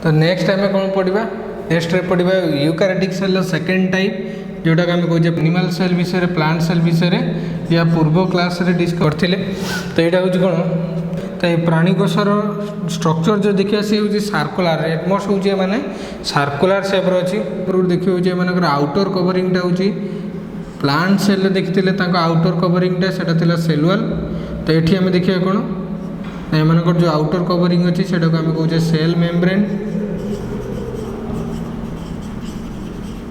तो नेक्स्ट आम कौन पढ़ा नेक्स्ट पढ़ा यूकारियोटिक सेल सेकेंड टाइप जोटा आम कहे एनिमल सेल विषय प्लांट सेल विषय या पूर्व क्लास रे डिस्कस करथिले। तो यहाँ हूँ कौन तो ये प्राणी कोशर स्ट्रक्चर जो देखिए सी हूँ सर्कुलर एटमोस्ट हूँ माने सर्कुलर सेप्र अच्छी देखिए एम आउटर कवरिंगटा हूँ प्लांट सेल देखी आउटर कवरिंगटा से सेलुअल। तो ये आम देखिए कौन एम जो आउटर कवरिंग अच्छी से आम कहे सेल मेम्ब्रेन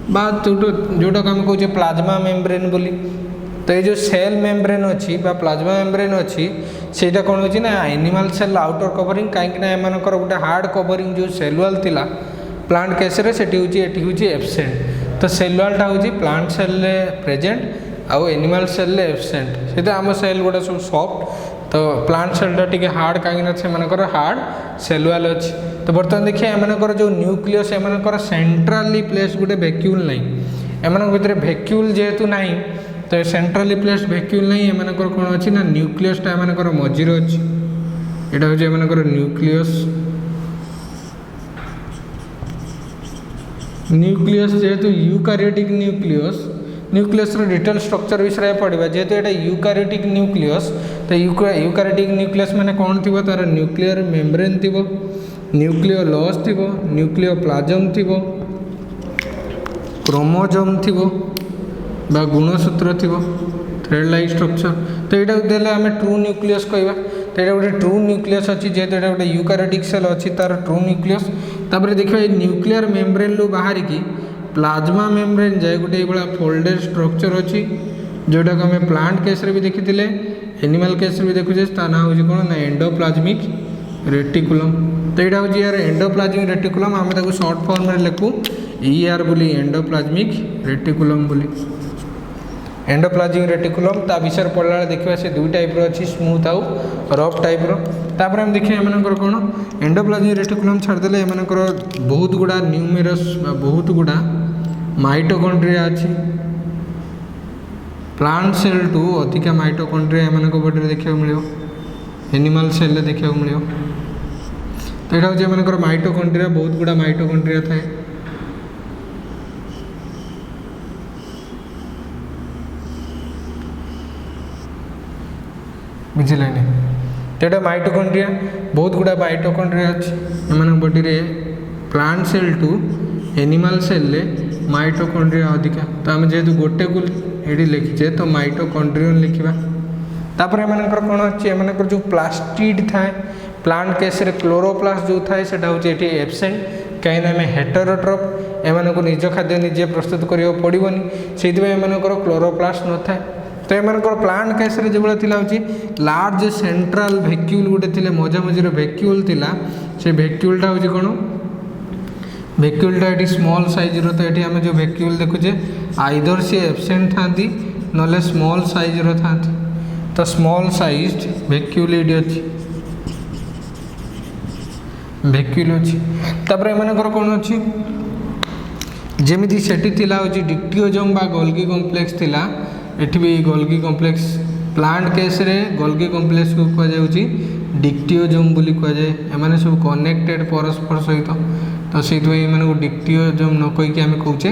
बा जोटा आम कहे प्लाज्मा मेम्ब्रेन बोली। तो ये जो सेल मेम्ब्रेन अच्छी प्लाज्मा मेम्ब्रेन अच्छी सेटा कौन होची ना एनिमल सेल आउटर कवरिंग कहीं एम गोटे हार्ड कवरिंग जो सेलुअल थिला प्लांट केस हूँ एब्सेंट। तो सेलुअलटा हूँ प्लांट सेल प्रेजेंट आउ एनिमल सेल एब्सेंट से आम सेल गुड़ा सब सॉफ्ट। तो प्लांट सेलटा टी हार्ड कहीं से हार्ड सेलुअल अच्छी। तो बर्तमान देखिए एम जो न्यूक्लियस एम सेंट्राली प्लेस गोटे वैक्यूल नहीं एम भर वैक्यूल जेहेतु ना तो सेंट्राली प्लेस वैक्यूल नहीं एम कौन अच्छी ना न्यूक्लियसटा एम मझीर अच्छी यहाँ हूँ एम न्यूक्लियस न्यूक्लियस जेहेतु यूकारियोटिक न्यूक्लियस डिटेल स्ट्रक्चर विषय पढ़ा जेहेतु यहाँ यूकारियोटिक न्यूक्लियस। तो यूकारियोटिक न्यूक्लियस माने कौन थी तार न्यूक्लियर मेम्ब्रेन थी न्यूक्लियोलस थी न्यूक्लियोप्लाज्म थी क्रोमोजोम थी गुणसूत्र थी थ्रेड लाइक स्ट्रक्चर। तो यहाँ देले आम ट्रू न्यूक्लियस कहवा। तो यहाँ गोटे ट्रू न्यूक्लियस अच्छी जेहेतु यहाँ गोटे यूकारियोटिक सेल अच्छी तार ट्रू न्यूक्लियस। तापर देखिए न्यूक्लियर मेम्ब्रेन रु बाहर की प्लाज्मा मेम्ब्रेन जाए गोटे ये फोल्डेड स्ट्रक्चर अच्छी जोटा को आम प्लांट केस भी देखी एनिमल केस भी देखुचे ना हूँ कौन ना एंडोप्लाज्मिक रेटिकुलम। तो यहाँ हूँ यार एंडोप्लाज्मिक रेटिकुलम आम शॉर्ट फॉर्म में लिखू ER बोली एंडोप्लाज्मिक रेटिकुलम बोली एंडोप्लाज्मिक रेटिकुलम। ता विषय पढ़ला देखा से दुई टाइप अच्छी स्मूथ आउ रफ टाइप तापर हम देखिए एम कौन एंडोप्लाज्मिक रेटिकुलम छाड़देले एम बहुत गुड़ा न्यूमेरस बहुत गुड़ा माइटोकॉन्ड्रिया अच्छी प्लांट सेल टू अधिका माइटोकॉन्ड्रिया एम बॉडी देखा मिले एनिमल सेल देखा मिले। तो यहाँ हूँ एम माइटोकॉन्ड्रिया बहुत गुड़ा माइटोकॉन्ड्रिया थाए बुझे नहीं। तो यहाँ माइटोकॉन्ड्रिया बहुत गुड़ा माइटोकॉन्ड्रिया अच्छी एम बॉडी प्लांट सेल टू एनिमल सेल माइटोकॉन्ड्रिया अधिका। तो आम जेहेतु गोटे को ये लिखीचे तो माइटोकॉन्ड्रियन लिखा। तापर एम कौन अच्छी एम जो प्लास्टिड थाए प्लांट केस क्लोरोप्लास्ट जो थाए से हूँ ये एब्सेंट कहीं आम हेटेरोट्रॉफ एम को निज खाद्य निजे प्रस्तुत करा पड़ोनी से क्लोरोप्लास्ट न थाए। तो एम प्लांट केस जो हूँ लार्ज सेंट्रल वैक्यूल गोटे मझा मझीर वैक्यूल से वैक्यूलटा हूँ कौन वैक्यूलटा ये स्मॉल साइज तो ये आम जो वैक्यूल देखुचे आइदर सी एब्सेंट था ना स्मॉल साइज था। तो स्मॉल साइज वैक्यूल ये अच्छी वैक्यूल अच्छी। तापर एम कौन अच्छी जमी से डिक्टियोजोम बा गोल्गी कॉम्प्लेक्स थिला एठी भी गोल्गी कॉम्प्लेक्स प्लांट केस रे गोल्गी कॉम्प्लेक्स को कहुच्छी डिक्टियोजोम बोली कहुए एम सब कनेक्टेड परस्पर सहित। तो से डिक्टियोजोम न कहीकि आम कहे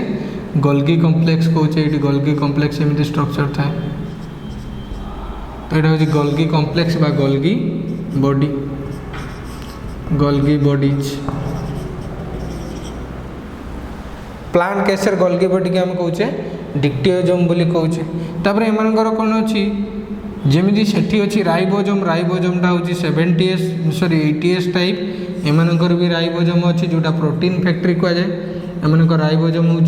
गोल्गी कॉम्प्लेक्स कहे ये गोल्गी कॉम्प्लेक्स एमती स्ट्रक्चर थाए। तो यहाँ हूँ गोल्गी कॉम्प्लेक्स बा गोल्गी बॉडीज प्लांट केसर गोल्गी बॉडी के आम कहे डिक्टियोजोम बोली कहे। तापर एम कौन अच्छी जमी से अच्छी राइबोजोमटा हूँ 80S टाइप एम भी राइबोजोम अच्छी जोटा प्रोटीन फैक्ट्री कहुए एम राइबोजोम हूँ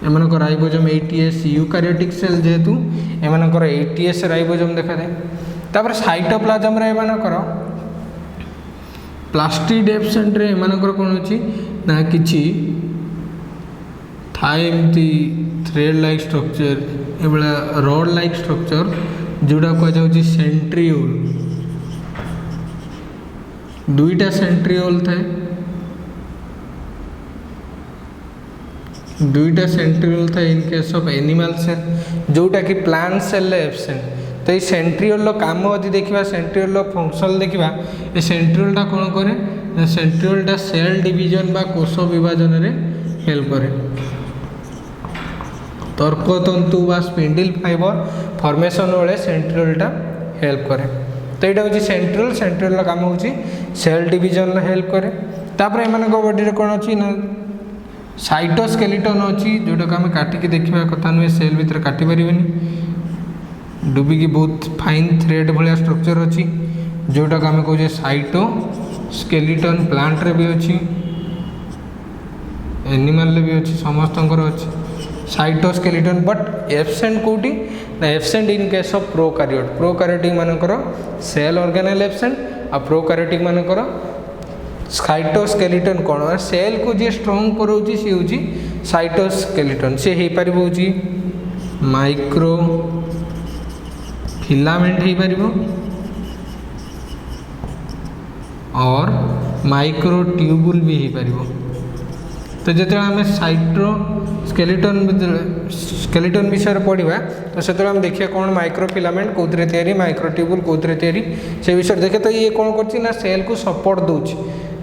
एम राइबोजोम 80S यूकारियोटिक सेल जेहेतु एम 80S राइबोजोम देखा जाए। तापर साइटोप्लाज्म रे एम प्लास्टिड एब्सेंट रे एम कौन अच्छी ना किसी थाए एमती थ्रेड लाइक स्ट्रक्चर ये रड लाइक स्ट्रक्चर जोड़ा कहुच्छी सेंट्रियोल दुईटा सेंट्रियोल थाए दुईटा सेंट्रियोल थाए in case of animal cell जोटा कि प्लांट सेल एब्सेंट तो ये सेंट्रियोल काम यदि देखा सेंट्रियोल फंक्शन देखा ये सेंट्रियोलटा कौन करे सेंट्रियोलटा सेल डिवीजन बा कोष विभाजन रे हेल्प करे तर्कतंतु बा स्पिंडल फाइबर फॉर्मेशन बेले सेंट्रियोलटा हेल्प करे तो यहाँ हूँ सेंट्रियोल सेंट्रियोल काम हूँ सेल डिवीजन हेल्प करे तापर एम बॉडी कौन अच्छी ना साइटोस्केलेटन अच्छी जोटा आम काटिकी देखा कथा नुहे सेल भितर काटी पारिबेनी डुबिकी बहुत फाइन थ्रेड भाया स्ट्रक्चर अच्छी जोटा आम कहे साइटोस्केलेटन प्लांट रे भी अच्छी एनिमल भी अच्छी समस्त अच्छी साइटोस्केलेटन बट एब्सेंट कौटी ना absent in case of prokaryotic मानकर सेल ऑर्गेनाइल एब्सेंट आ प्रोकार्योटिक मानकर साइटोस्केलेटन कौन सेल को जी स्ट्रॉन्ग कराऊँगी सी हूँ साइटोस्केलेटन सी हो पार माइक्रो फिलामेंट हो पार और माइक्रो ट्यूबुल भी हो पार तो जो आम स्केलेटन विषय पढ़ा तो से आम देखिए कौन माइक्रो फिलामेंट कौन तैयारी माइक्रो ट्यूबुल कौन तैयारी से विषय देखे तो ये कौन कर सेल को सपोर्ट दूसरी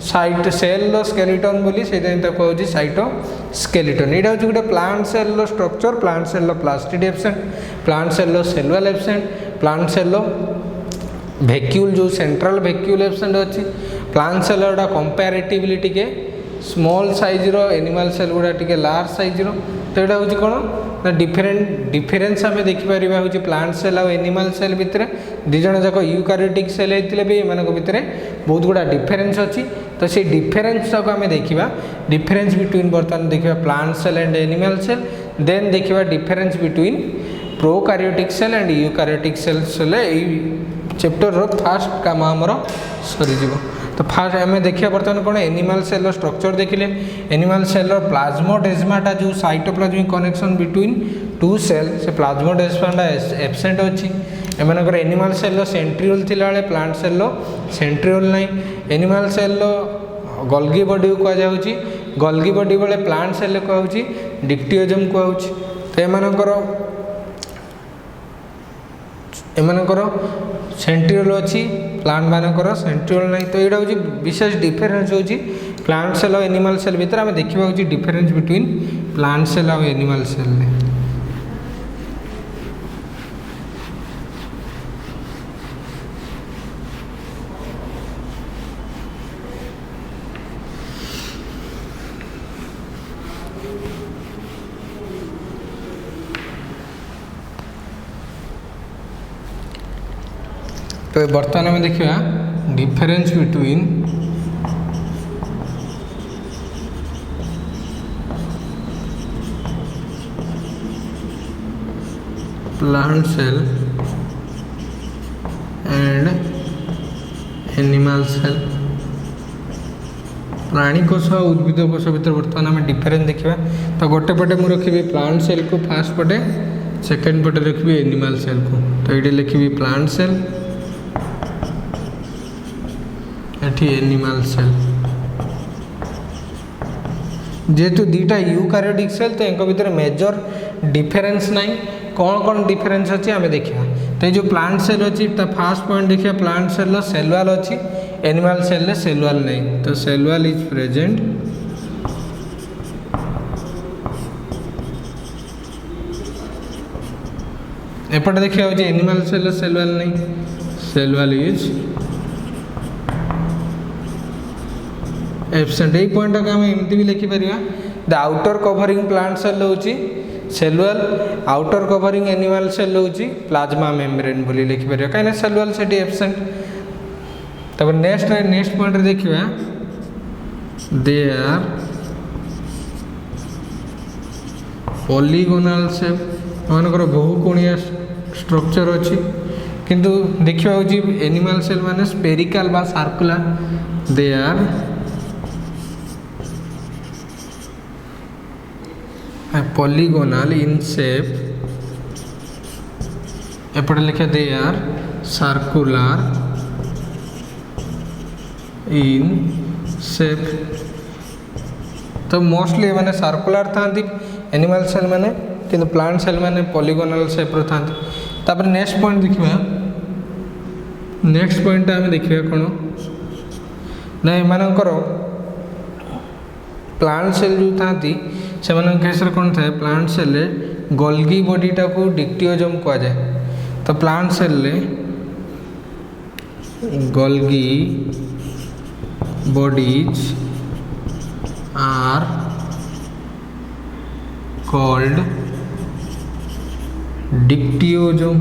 साइट सेल स्केलेटन बोली से कहूँ साइटोस्केलेटन यहाँ हूँ गोटे plant cell structure plant cell plastid absent plant cell सेलुअल एब्सेंट प्लांट सेल वैक्यूल जो सेंट्रल वैक्यूल एब्सेंट अच्छी प्लांट सेल गुड़ा कंपेरेटिवली टिके स्मॉल साइज रो एनिमल सेल गुड़ा टिके लार्ज साइज रो तो यहाँ हूँ कौन ना डिफरेन्स आम देखिपर हूँ प्लांट सेल और एनिमल सेल भितर दिज जाक यूकारियोटिक सेल होते भी एम भितर बहुत गुड़ा डिफरेन्स अच्छी तो से डिफरेन्स आम देखा डिफरेन्स बिटवीन बर्तमान देखा plant cell and animal cell then देखा difference between prokaryotic cell and eukaryotic cells chapter रो फास्ट काम आमर सरीज तो फास्ट आम देखिए बर्तमान कौन एनिमल सेल स्ट्रक्चर देखिले एनिमल सेल प्लाज्मोडेस्माटा जो cytoplasmic connection between two cell से प्लाज्मोडेस्माटा एब्सेंट अच्छी एमनकर एनिमल सेल सेंट्रियोल थिला बेले प्लांट सेल सेंट्रियोल नहीं एनिमल सेल गल्गी बॉडी को कहुच्छी गल्गी बॉडी बेले प्लांट सेल कहूँ डिक्टियोजम कहूँ तो एमनकर सेंट्रियोल अच्छी प्लांट मानकर सेंट्रियोल नहीं तो यहाँ हूँ विशेष डिफरेन्स हूँ प्लांट सेल और एनिमल सेल भितर आम देखा डिफरेन्स बिटवीन प्लांट सेल और एनिमल सेल तो बर्तमान आम देखा difference between plant cell and animal cell प्राणी कोष और उद्भिद कोष भितर बर्तमान आम डिफरेन्स देखा तो गोटे पटे मुझे रखी प्लांट सेल को फास्ट पटे सेकेंड पटे रखी एनिमल सेल को तो ये लिखी प्लांट सेल एटी एनिमल सेल जेहेतु दीटा यूकारियोटिक सेल तो इनका भीतर मेजर डिफरेन्स नहीं कौन कौन डिफरेन्स अच्छी आम देखा तो जो प्लांट सेल अच्छी फास्ट पॉइंट देखिए प्लांट सेल सेलुअल अच्छी एनिमल सेल सेलुअल नहीं तो सेलुअल इज प्रेजेंट एपटे देखा एनिमल सेल सेलुअल नहीं सेलुअल इज एब्सेंट यही पॉइंट को आम एमती भी लिखिपर the outer covering plant cell हूँ cell wall outer covering animal cell हूँ प्लाज्मा मेम्ब्रेन बोली लिखिपर कहीं सेलुअल से एब्सेंट तब नेक्स्ट पॉइंट देखा दे आर पॉलीगोनल शेप मानकर बहुकोणीय स्ट्रक्चर अच्छी किंतु देखा एनिमल सेल माने स्पेरिकल बा circular they are polygonal in shape एपटे लिखे they are circular in shape तो मोस्टली मैंने सर्कुलर था एनिमल सेल मैंने किंतु प्लांट सेल मैंने पॉलीगोनल शेप था तापर नेक्स्ट पॉइंट देखिबा नेक्स्ट पॉइंट आम देखिए कौन ना एमानकर प्लांट सेल जो था से केस कौन था प्लांट सेल गोल्गी बॉडीटा को डिक्टियोजम कह जाए तो plant cell Golgi bodies are called dictyosome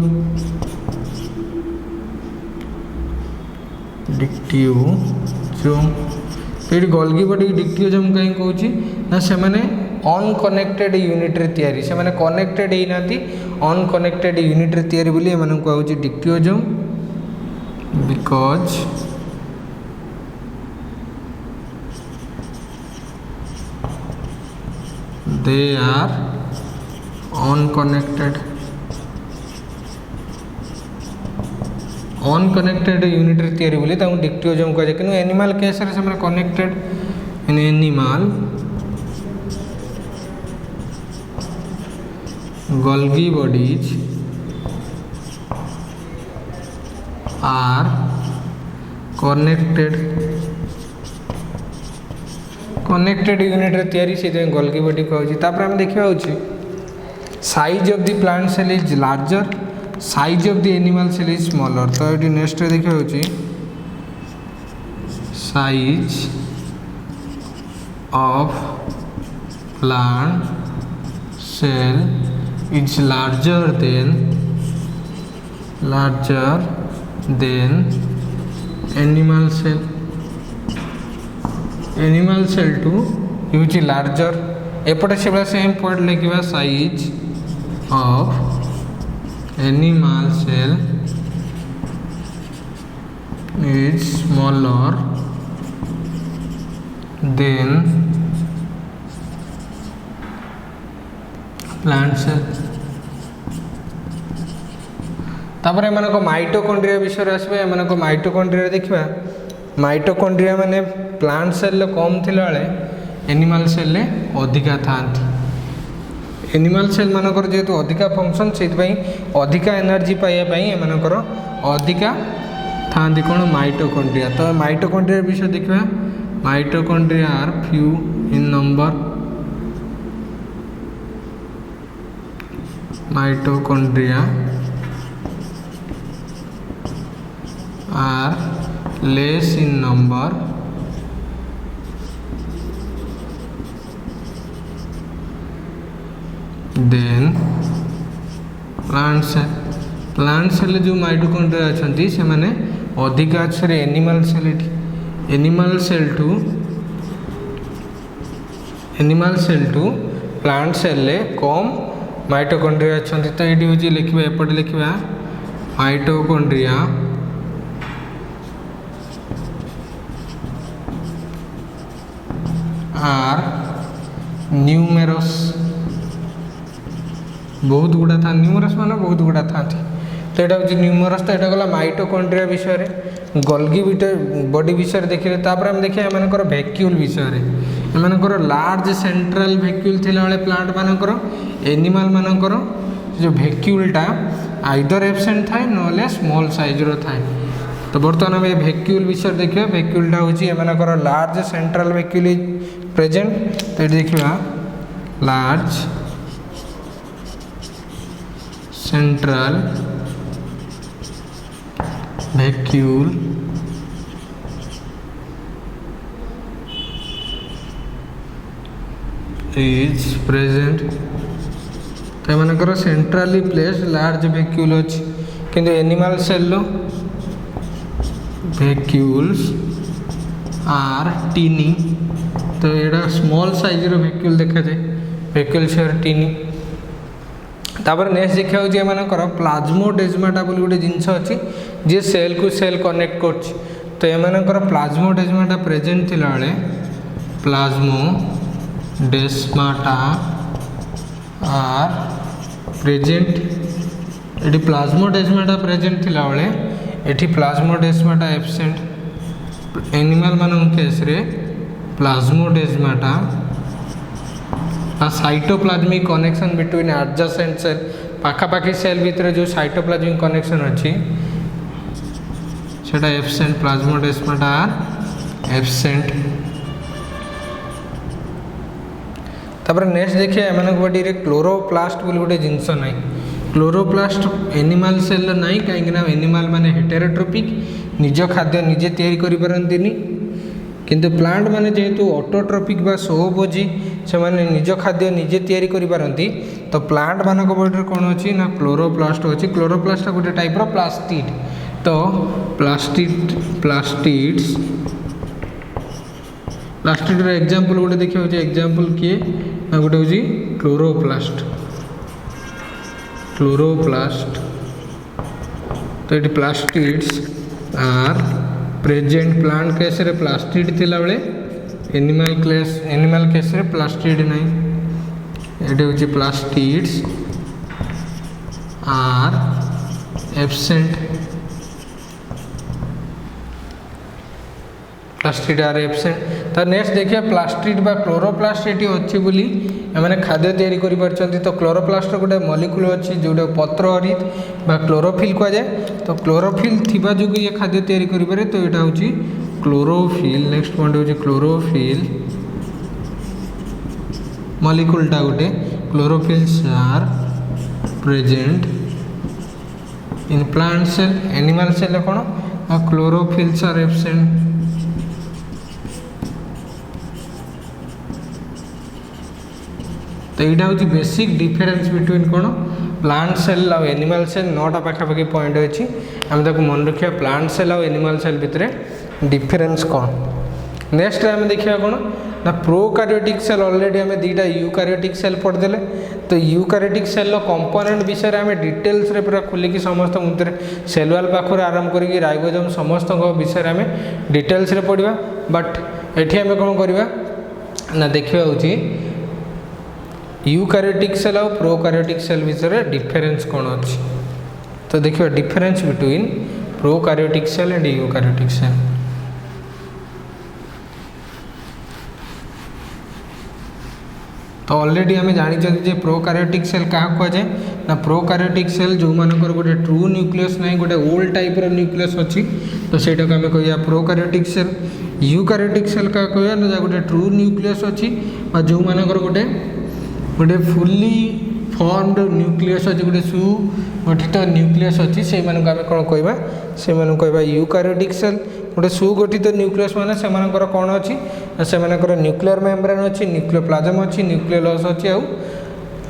तो ये गोल्गी बॉडी डिक्टियोजोम कहीं कौन ना से अनकनेक्टेड यूनिट रे तैयारी से कनेक्टेड होना अनकनेक्टेड यूनिट रे तैयारी बोली एम कहूँ dictyosome because they are unconnected unit रे तैयारी बोली डिक्टियोजोम कह जाए कि एनिमल केस रे से connected in animal Golgi bodies are connected unit रे तैयारी से गोल्गी बॉडी कहूँ तापर आम देखा size of the plant cell is larger size of the animal cell is smaller तो ये नेक्स्ट देखा size of plant cell is larger than animal cell to use larger एपटे से सेम पॉइंट लिखा size of animal cell is smaller than plant cell तापर एम mitochondria विषय आसबे M mitochondria देखा माइटोकॉन्ड्रिया माने प्लांट सेल कम थिला बेले एनिमल सेल अधिका था एनिमल सेल मानकर जेहेतु अधिका फंक्शन से अधिका एनर्जी पाइबा एमनकर अधिका था कौन माइटोकॉन्ड्रिया तो माइटोकॉन्ड्रिया विषय देखा mitochondria are few in number mitochondria are less in number than plant cell जो माइटोकॉन्ड्रिया अच्छा से माने अधिका अच्छे एनिमल सेल टू प्लांट सेल कम माइटोकॉन्ड्रिया अच्छा तो ये हूँ लिखा एपटे लिखा माइटोकॉन्ड्रिया आर न्यूमेरस बहुत गुड़ा था न्यूमरस माने बहुत गुड़ा था तो यहाँ हूँ न्यूमरस तो यहाँ गला माइटोकॉन्ड्रिया विषय गोल्गी बॉडी विषय देखिए तापर हम देखिए एमनकर वैक्यूल विषय एमनकर लार्ज सेंट्रल वैक्यूल थिला बेले प्लांट मानकर एनिमल मानकर जो वैक्यूलटा आइदर एब्सेंट थाए नले स्मॉल साइज रो थाए तो बर्तमान आम वैक्यूल विषय देखिए वैक्यूलटा हूँ एमनकर large central vacuole is present तो ये देखा large central vacuole is present तो एमनकर सेंट्रली प्लेस लार्ज वैक्यूल अच्छी किंतु animal cell vacuoles are tiny तो यहाँ स्मॉल साइज रो वैक्यूल देखा जाए वैक्यूल शेयर टीनी तापर नेक्स्ट देखा हूँ एमनकर प्लाज्मोडेजमाटा बोली गोटे जिनस अच्छी जी सेल को सेल कनेक्ट कर तो एमनकर प्लाज्मोडेजमाटा प्रेजेंट थिला बेले प्लाज्मोडेजमाटा आर प्रेजेंट ये प्लाज्मोडेजमाटा प्रेजेंट थिला बेले ये प्लाज्मोडेजमाटा एब्सेंट एनिमल मान केस रे plasmodesmata cytoplasmic connection between adjacent cell पाखापाखी सेल भितर जो साइटोप्लाज्मिक कनेक्शन अच्छी सेटा एब्सेंट, प्लाज्मोडेस्माटा आर एब्सेंट। तापर नेक्स्ट देखिए एमान बॉडी रे क्लोरोप्लास्ट बोली गोटे जिनस नाई। क्लोरोप्लास्ट एनिमल सेल नाई कहीं एनिमल माने हेटेरोट्रोपिक निज खाद्य निजे तैयारी करि पारंतिनी, किंतु प्लांट माने जेहेतु ऑटोट्रोपिक बा सोभोजी से माने निज खाद्य निजे तैयारी करि पारंती। तो प्लांट मानक बॉडी कौन अच्छी ना क्लोरोप्लास्ट अच्छी। क्लोरोप्लास्ट गोटे टाइप रो प्लास्टिड। तो प्लास्टिड्स रो एग्जांपल गोटे देखिए होचे एग्जांपल किए ना गोटे होची क्लोरोप्लास्ट। तो ये plastids are present plant case रे प्लास्टिड थिला बेले एनिमल केस रे प्लास्टिड नहीं। ये होची plastids are absent. Plastid are absent. तो नेक्स्ट देखिए प्लास्टिड बा क्लोरोप्लास्ट ये अच्छी बोली एमाने खाद्य तैयारी करि पारछंती। तो क्लोरोप्लास्ट गोटे मॉलिक्यूल अच्छी जोटा पत्र हरित बा क्लोरोफिल कह जाए। तो क्लोरोफिल थिबा जोगु ये खाद्य तैयारी करि पारे। तो एटा होची क्लोरोफिल। नेक्स्ट पॉइंट होची क्लोरोफिल मॉलिक्यूलटा गोटे chlorophylls are present in plant cell. Animal cell कोन क्लोरोफिल्स आर एब्सेंट। तो यहाँ हूँ बेसिक डिफरेन्स बिटवीन कौन प्लांट सेल और एनिमल सेल। 9टा पाखापाखि पॉइंट अच्छी आम ताको मन रखा प्लांट सेल और एनिमल सेल भितर डिफरेन्स कौन। नेक्स्ट आम देखा कौन ना प्रोकार्योटिक सेल। ऑलरेडी आम 2टा यूकार्योटिक सेल पढ़देले। तो यूकार्योटिक सेल कंपोनेंट विषय आम डिटेल्स रे पूरा खुलिकी समस्त मुद्दे सेल वाल पाखर आरंभ करी राइबोसोम समस्त विषय आम डिटेल्स रे पढ़ा। बट एठी आम कौन करवा ना देखा हूँ यूकार्योटिक सेल और प्रोकार्योटिक सेल विषय डिफरेन्स कौन अच्छी। तो देखिए difference between prokaryotic cell and eukaryotic cell. तो ऑलरेडी आम जानी प्रोकार्योटिक सेल क्या कहुए ना प्रोकार्योटिक सेल जो मानकर गोटे ट्रू न्यूक्लियस नहीं गोटे ओल्ड टाइप रो न्यूक्लियस अच्छी। तो सेटा को आम कहिया प्रोकार्योटिक सेल। यूकार्योटिक सेल क्या कहिया ना गोटे ट्रू न्यूक्लियस अच्छी जो मानकर गोटे फुली फॉर्मड न्यूक्लियस अच्छी गोटे सुगठित न्यूक्लियस अच्छी से आम कौन कहवा से कहवा यूकार्योटिक सेल। गोटे सुगठित न्यूक्लियस माने से कौन अच्छी से न्यूक्लियर मेम्ब्रेन अच्छी, न्यूक्लियोप्लाज्म अच्छी, न्यूक्लियोलस अच्छी और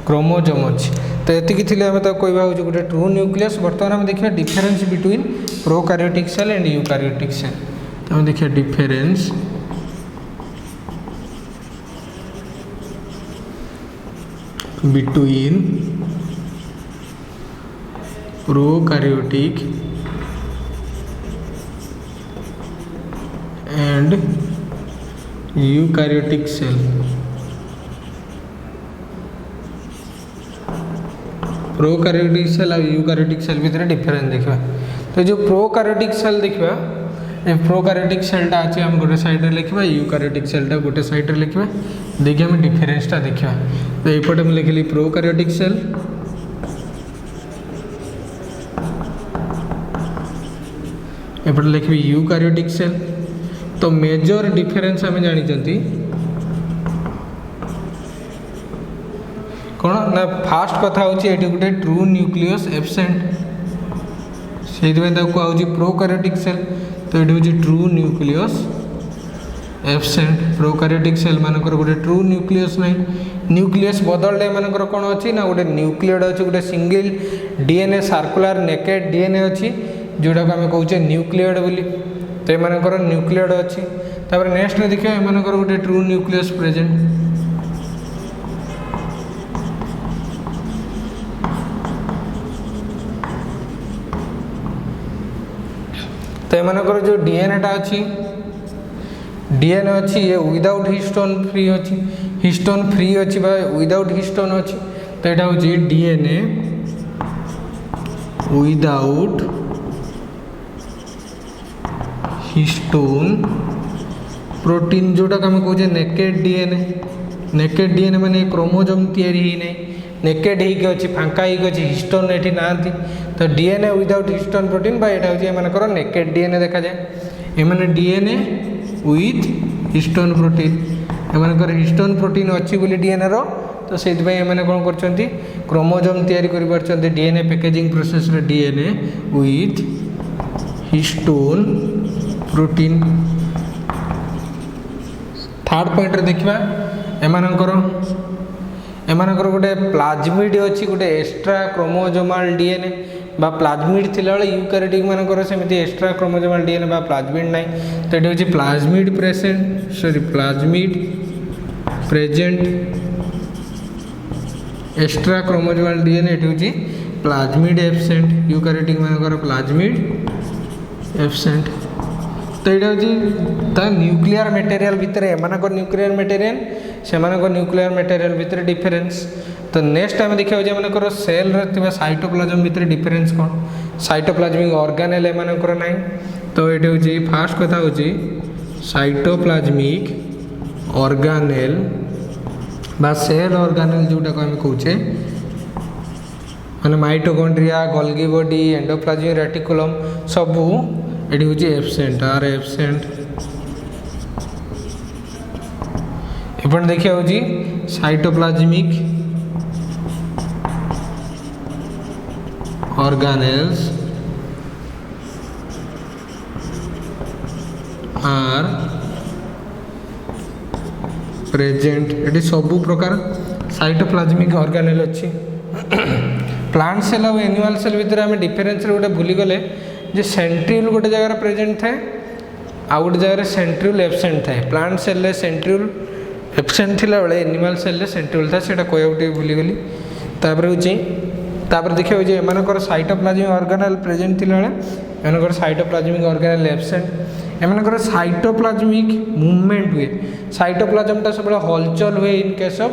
क्रोमोजोम अच्छी। तो ये थी आम तो कहवा हूँ गोटे ट्रू न्यूक्लियस। बर्तमान आम देखिए difference between prokaryotic cell and eukaryotic cell. तो आम देखिए difference between prokaryotic and eukaryotic cell। Prokaryotic cell और यूकार्योटिक सेल भितर डिफरेंस देखा। तो जो प्रोकार्योटिक सेल देखा प्रोकार्योटिक सेलटा अच्छे आम गोटे साइड लिखा यूकार्योटिक सेलटा गोटे साइड लिखा देखिए आम डिफरेन्सटा देखा। तो यपटे मुझे लिखिली प्रोकार्योटिक सेल एपटे लिखी यूकार्योटिक सेल। तो मेजर डिफरेन्स आम जानी कौन ना फास्ट कथा हूँ ये गोटे ट्रू न्यूक्लियस एब्सेंट से कहूँ प्रोकार्योटिक सेल। तो ये हूँ true nucleus absent. Prokaryotic cell मानकर गोटे ट्रू न्यूक्लियस नहीं। न्यूक्लियस बदलले मानकर कौन अच्छी ना गोटे न्यूक्लियड अच्छी गोटे single DNA circular naked DNA अच्छी जोटा को आम कहे न्यूक्लियड बोली। तो ये न्यूक्लियड अच्छी। तापर नेक्स्ट देखिए एम गोटे ट्रू न्यूक्लियस प्रेजेंट। तो एमानकर जो डीएनएटा अच्छी डीएनए अच्छी ये विदाउट हिस्टोन फ्री अच्छी हिस्टोन फ्री अच्छी विदाउट हिस्टोन अच्छी। तो यहाँ हूँ डीएनए विदाउट हिस्टोन प्रोटीन जोटा आम कहे नेकेड डीएनए। नेकेड डीएनए माने क्रोमोजोम तैयारी ही नहीं नेकेड होगी अच्छी फांका होगी अच्छी हिस्टोन ये ना तो डीएनए विदाउट हिस्टोन प्रोटीन यहाँ नेकेड डीएनए देखा जाए एम डीएनए विथ हिस्टोन प्रोटीन एमकर हिस्टोन प्रोटीन अच्छी बोली डीएनए रो तो से कौन कर क्रोमोजोम तैयारी कर DNA packaging process DNA with histone protein. Third point देखा एमानकर गोटे प्लाज्मिड अच्छी गोटे एक्स्ट्रा क्रोमोजोमाल डीएनए बा प्लाज्मिड थिला बेले यूकारियोटिक मानकर सेमती एक्स्ट्रा क्रोमोजोमाल डीएनए बा प्लाज्मिड नाई तो ये हूँ plasmid plasmid present extra chromosomal DNA ये हूँ प्लाज्मिड एब्सेंट यूकारियोटिक मानकर प्लाज्मिड एब्सेंट तो यहाँ हूँ न्यूक्लियर मटेरियल भितर एमानक न्यूक्लियर मटेरियल से न्यूक्लियर मटेरियल भितर डिफरेन्स। तो नेक्स्ट आम देखा एमानकर सेल साइटोप्लाज्म भितर डिफरेन्स कौन साइटोप्लाज्मिक ऑर्गेनेल एमानकर ना तो ये हूँ फास्ट कथा हूँ साइटोप्लाज्मिक ऑर्गेनेल बा सेल ऑर्गेनेल जोटा को आम कहे माने mitochondria Golgi body endoplasmic reticulum सबू ये हूँ एब्सेंट आर एब्सेंट। एपट देखिए हूँ साइटोप्लाज्मिक ऑर्गेनेल्स आर प्रेजेंट ये सबू प्रकार साइटोप्लाज्मिक ऑर्गेनेल अच्छी। प्लांट सेल और एनिमल सेल भितर आम डिफरेन्स गोटे भूलीगले जे सेंट्रियोल गोटे जगह प्रेजेंट थाए आउ गोटे जगह सेंट्रियोल एब्सेंट थाए प्लांट सेल सेंट्रियोल एब्सेंट थिला बेले एनिमल सेल सेंट्रियोल था सेटा कहूँ भूलीगली। तापर देखिए हूँ एमानकर साइटोप्लाज्मिक ऑर्गेनेल प्रेजेंट थिला बेले एमानकर साइटोप्लाज्मिक ऑर्गेनेल एब्सेंट एमानकर साइटोप्लाज्मिक मूवमेंट हुए साइटोप्लाज्मटा सब हलचल हुए in case of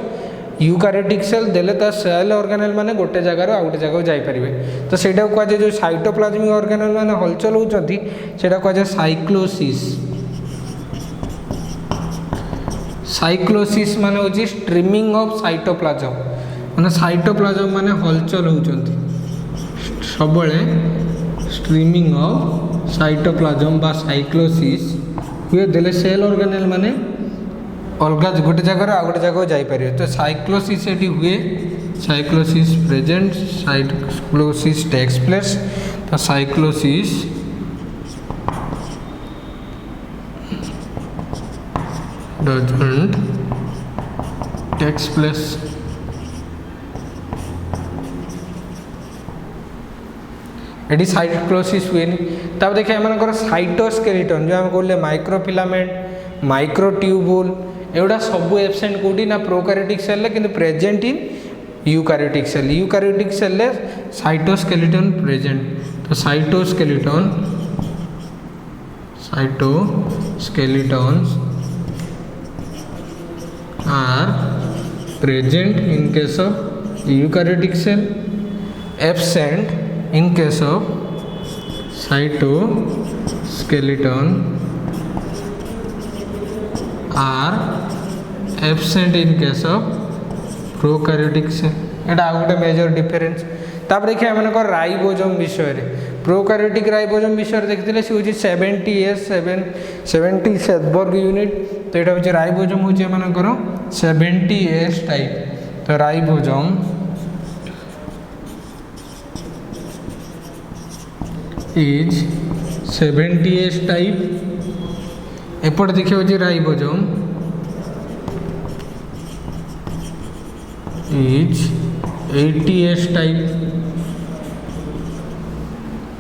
eukaryotic cell देले ता सेल ऑर्गेनेल माने गोटे जगार आ गोटे जगह जाई परिबे तो सेटा कह जो साइटोप्लाज्मिक ऑर्गेनेल माने हलचल होउचंती सेटा कह साइक्लोसिस। साइक्लोसिस माने होची स्ट्रीमिंग ऑफ साइटोप्लाज्म माने साइटोप्लाज्म माने हलचल होउचंती सबले स्ट्रीमिंग ऑफ साइटोप्लाज्म बा साइक्लोसिस हुए देले सेल ऑर्गेनेल माने अलग गोटे जगह आ गोटे जगह जापर तो साइक्लोसिस ये हुए cyclosis present cyclosis takes place तो साइक्लोसिस डजंट टेक्स प्लेस। ये साइक्लोसिस हुए तब देखिए एम साइटोस्केलेटन जो आम कहले माइक्रोफिलामेंट माइक्रोट्यूबुल एगुड़ा सब एब्सेंट कौटी ना प्रोकारियोटिक सेल किंतु present in eukaryotic cell cytoskeleton present तो cytoskeleton are present in case of eukaryotic cell absent in case of cytoskeleton are absent in case of prokaryotic cell यहाँ गोटे major difference. तापर देखिए आम ribosome विषय प्रोकारियोटिक ribosome विषय देखते सी हूँ 70 सेदबर्ग यूनिट तो यहाँ हूँ राइबोजोम हूँ एमकर 70S टाइप तो राइबोजोम इज 70S टाइप। एपट देखिए हूँ राइबोजोम इज 80S टाइप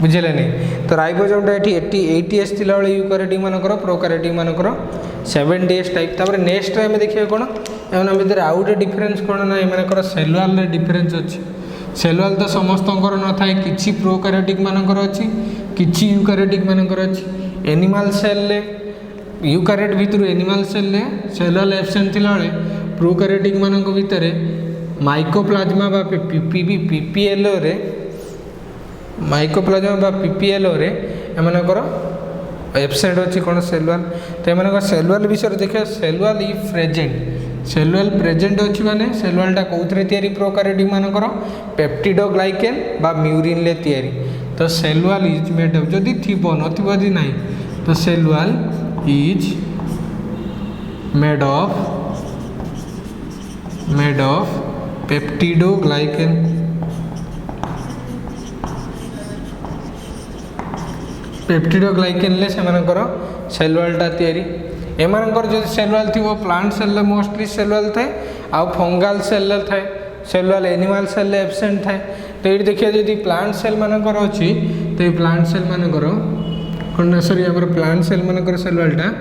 बुझे नहीं तो राइबोजोमटा ये 80S थिला बेले यूकारियोटिक मानकर प्रोकारियोटिक मानकर 70S टाइप। तापर नेक्स्ट टाइम देखिए कौन एम भितर आउ गोटे डिफरेन्स कौन ना एमकर सेलुआल डिफरेन्स अच्छी सेलुआल तो समस्तंकर न थाए किछि प्रोकारियोटिक मानकर अच्छी किछि यूकारियोटिक मानकर अच्छी एनिमल सेल यूकारियोट भितर एनिमल सेल सेलुआल एब्सेंट थिला बेले प्रोकारियोटिक मानक भितर माइकोप्लाज्मा बा पीपीएलओ रे माइकोप्लाज्मा बा पीपीएलओ रे एमनकर एब्सेंट अच्छी कौन सेलुआल तो एमनकर सेलुआल विषय देखिए cell wall is present cell wall present अच्छी माने सेल वालटा कौन तैयारी प्रोकार्योटिक मानकर पेप्टिडोग्लाइकेन बा म्यूरिन ले तैयारी तो cell wall is made of जदि थिबो नथिबो जदि नाही तो cell wall is made of peptidoglycan peptidoglycan ले से मानकर सेल वालटा तैयारी एमानकर जो सेल वाल थी plant cell mostly cell wall थाए आ फंगाल सेल थाए cell wall animal cell absent थाए तो ये देखिए जब प्लांट सेल मानकर अच्छी तो ये प्लांट सेल मानकर कौन सॉरी आम प्लांट सेल मानकर सेल वालटा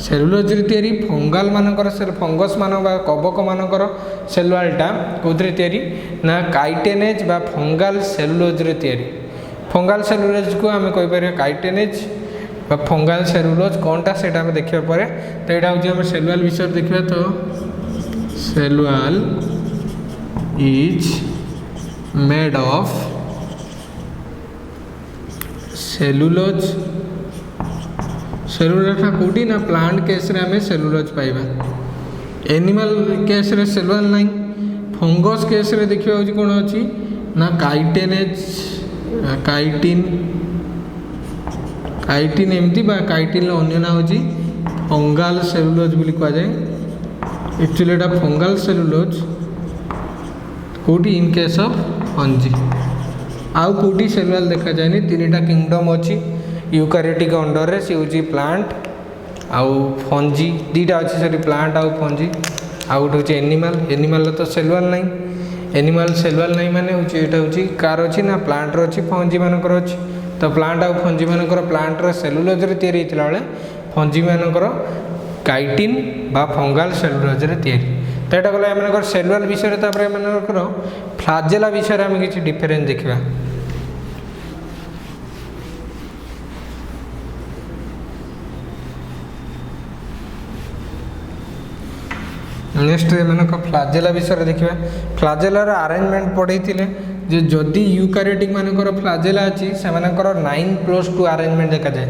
सेलुलोज तैयारी फंगाल मानकर सेल फंगस मान कवक मानकर सेल वालटा कौन तैयारी ना काइटेनेज बा फंगाल सेलुलोज तैयारी फंगाल सेलुलोज को आम कहीपर काइटेनेज फंगाल सेलुलोज कौनटा से देखा पर तो यहाँ हूँ आम सेल वाल विषय देखा तो cell wall is made of cellulose cellulose कौटी ना प्लांट केस रे आम सेलुलोज पाइबा एनिमल केस रे सेल वाल नहीं फंगस केस रे देखा हूँ कौन अच्छी ना काइटेनेज काइटिन काइटिन एमती काइटिन अन्य ना हूँ फंगाल सेलुलोज बोली कहुए एक्चुअली एटा फंगाल सेलुलोज कौटी इन केस ऑफ फंजी आउ कौटी सेल वाल देखा जाए तीन टा किंगडम अच्छी यूकारियोटिक अंडर रे सी हूँ प्लांट आउ फंजी दीटा अच्छी सॉरी प्लांट आउ फंजी आउ गोटे हूँ एनिमल एनिमल तो सेल वाल नहीं एनिमल सेल वाल नहीं माने हूँ यहाँ हूँ कार अच्छी ना प्लांट अच्छी फंजी मानकर अच्छी तो प्लांट आउ फंजी मानकर प्लांट सेलुलोज रे तैयारी होता बेले फंजी मानकर काइटिन बा फंगाल सेलुलोज रे तैयारी तो यहाँ गला एम सेल वाल विषय एमकर फ्लाजेला विषय आम किसी डिफरेन्स देखा नेक्स्ट एम फ्लाजेला विषय देखा फ्लाजेलार अरेंजमेंट पढ़े जे जदि यूकारियोटिक मानकर फ्लाजेला अच्छी से 9+2 अरेंजमेंट देखा जाए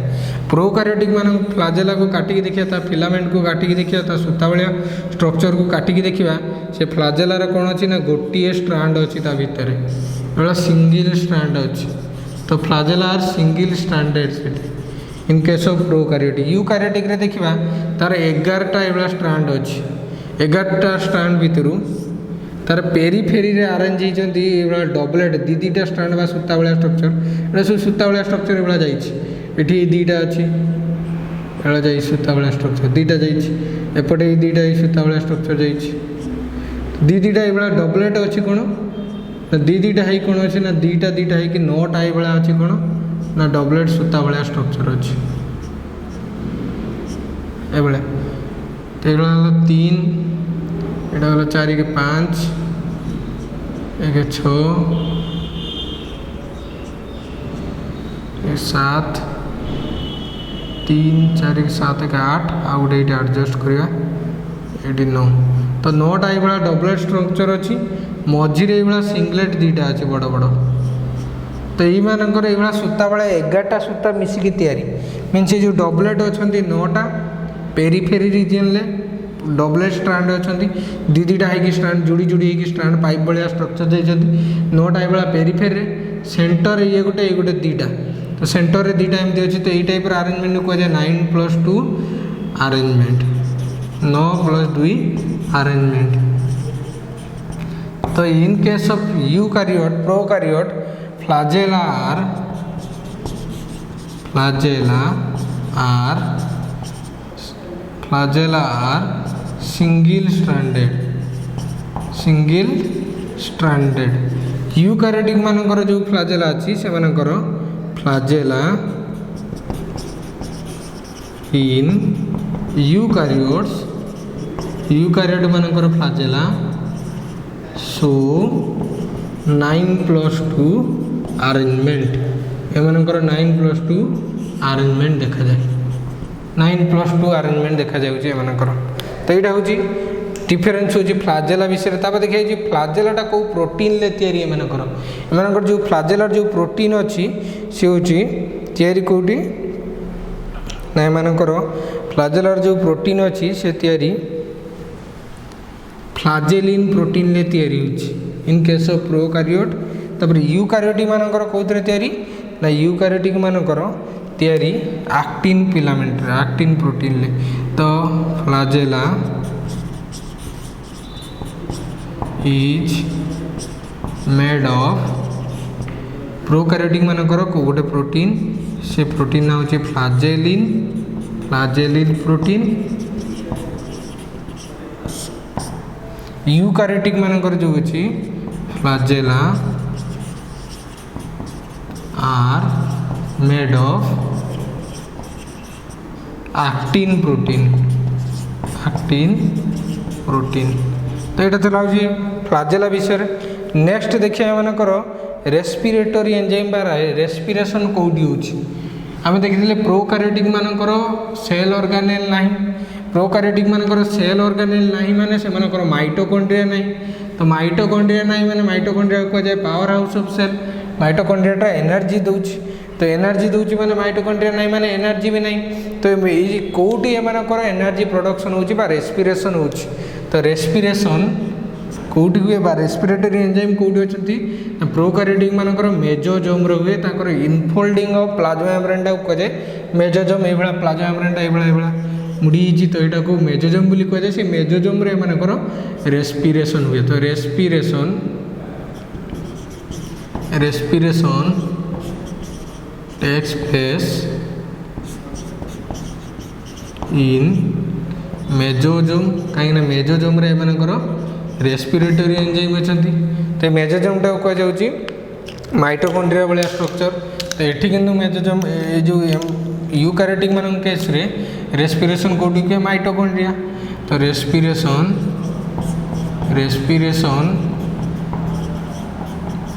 प्रोकारियोटिक मान फ्लाजेला को काटिकी देखिए फिलामेंट को काटिकी देखिए सूता भाया स्ट्रक्चर को काटिकी देखिए से फ्लाजेलार कौन अच्छी ना गोटे स्ट्रांड अच्छी भितर एवं सिंगल स्ट्रांड अच्छी तो फ्लाजेला आर सिंगल स्ट्रांडेड से इन केस ऑफ प्रोकारियोटिक यूकारियोटिक रे देखिए तार 11टा एवं स्ट्रांड अच्छी 11टा स्ट्रांड भितर तार पेरीफेरी रे अरेंज होती डबलेट दीटा स्ट्रांड बा सूता भाया स्ट्रक्चर ये सब सूता भाया स्ट्रक्चर एवं जाइए दीटा अच्छी एवं जा सूता भाया स्ट्रक्चर दीटा जापटे दीटा सूता भाया स्ट्रक्चर जाइए दीटा ये डबलेट अच्छी कौन दीटा है कौन अच्छी ना दीटा है कि 9टा ये अच्छी कौन ना डबलेट सूता भाया स्ट्रक्चर अच्छी ये तो ये 3 एटा गला 4 के 5 1 6 7 3 4 के 7 1 8 आ गोटे ये एडजस्ट करवा ये 9 तो 9टा ये डबलेट स्ट्रक्चर अच्छी मझिरे ये सिंगलेट दीटा अच्छी बड़ बड़ तो ये सूता भाया 11टा सूता मिसिकी तैयारी मीन्स जो डबलेट अच्छा 9टा पेरीफेरी रीजन ले डबलेट स्ट्रांड अच्छा दीटा है स्ट्रांड जुड़ी जुड़ी स्ट्रांड पाइप भाया स्ट्रक्चर जाइए 9टा ये पेरीफेरी सेंटर ये गोटे दीटा तो सेंटर रे दीटा एमती अच्छी तो यही टाइप अरेंजमेंट को कहुए 9+2 अरेंजमेंट 9+2 अरेंजमेंट तो in case of eukaryote prokaryote flagella are single stranded eukaryotic मानकर जो फ्लाजेला अच्छी से मानकर फ्लाजेला इन यूकारियोट्स यूकारियोट मानकर फ्लाजेला सो 9+2 अरेंजमेंट एमनकर 9+2 अरेंजमेंट देखा जाए 9+2 अरेंजमेंट देखा जाऊँगी एमनकर तो यहाँ हूँ डिफरेन्स हूँ फ्लाजेला विषय देखिए फ्लाजेलाटा कौ प्रोटीन ले तैयारी एमनकर जो फ्लाजेलार जो प्रोटीन अच्छी सी हूँ तैयारी कौटी ना एमनकर फ्लाजेलार जो प्रोटीन अच्छी से तैयारी फ्लाजेलिन प्रोटीन ले तैयारी होची इन केस ऑफ प्रोकारियोट। तापर यूकारियोटिक मानकर कोथरे तैयारी ना यूकारियोटिक मानकर तैयारी एक्टिन फिलामेंट एक्टिन प्रोटीन ले। तो फ्लाजेला इज मेड ऑफ प्रोकारियोटिक मानकर को गोटे प्रोटीन से प्रोटीन ना होची फ्लाजेलिन फ्लाजेलिन प्रोटीन। यूकारियोटिक मानकर जो होची flagella are made of actin protein actin protein. तो यहाँ तो लगे फ्लाजेला विषय। नेक्स्ट देखिए मानकर रेस्पिरेटरी एंजाइम बा रेस्पिरेशन कौटी होची आम देखी प्रोकारियोटिक मानकर सेल ऑर्गेनेल नहीं प्रोकारियोटिक मानकर सेल ऑर्गेनेल नहीं माने से मानकर माइटोकॉन्ड्रिया नहीं। तो माइटोकॉन्ड्रिया नहीं माने माइटोकॉन्ड्रिया को जाए power house of cell. Mitochondria energy दूची तो एनर्जी दूची माने माइटोकॉन्ड्रिया नहीं माने एनर्जी भी नहीं। तो ये कौटी एमानकर एनर्जी प्रोडक्शन होची बा रेस्पिरेशन होची। तो रेस्पिरेशन कौटी हुए बा रेस्पिरेटरी एंजाइम कौटी अच्छी प्रोकारियोटिक मानकर मेजोजोम हुए ताकर इनफोल्डिंग ऑफ प्लाज्मा मेम्ब्रेन टा कहुए मेजोजोम ये प्लाज्मा मेम्ब्रेन टा ये मुड़ी तो यहाँ को मेजोजोम बोली कहुए से मेजोजोम रे मानकर रेस्पिरेशन हुए। तो रेस्पिरेशन टेक्स प्लेस इन मेजोजोम कहीं मेजोजोम रे मानकर रेस्पिरेटरी एंजाइम अच्छा। तो मेजोजोम टा कहुए माइटोकॉन्ड्रिया भाया स्ट्रक्चर। तो ये किंतु मेजोजोम ये जो यूकारियोटिक मान केस रे रेस्पिरेशन कौटी के माइटोकॉन्ड्रिया। तो respiration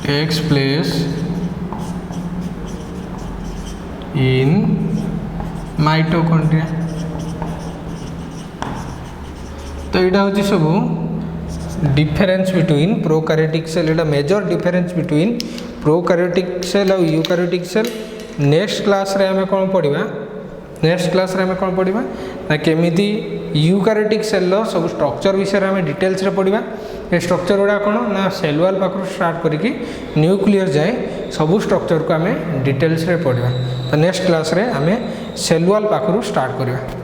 takes place in mitochondria. तो यहाँ हूँ सब डिफरेंस बिटवीन प्रोकारियोटिक सेल एटा major difference between prokaryotic cell और यूकारियोटिक सेल। नेक्स्ट क्लास रे हमें कौन पढ़ा ना केमिति यूकारियोटिक सेल सब स्ट्रक्चर विषय में डिटेल्स रे पढ़ा। ये स्ट्रक्चर गुड़ा कौन ना सेल वाल पाखु स्टार्ट करके न्यूक्लियर जाए सब स्ट्रक्चर को आम डिटेल्स रे पढ़ा। तो नेक्स्ट क्लास रे आम सेल वाल पाखु स्टार्ट करवा।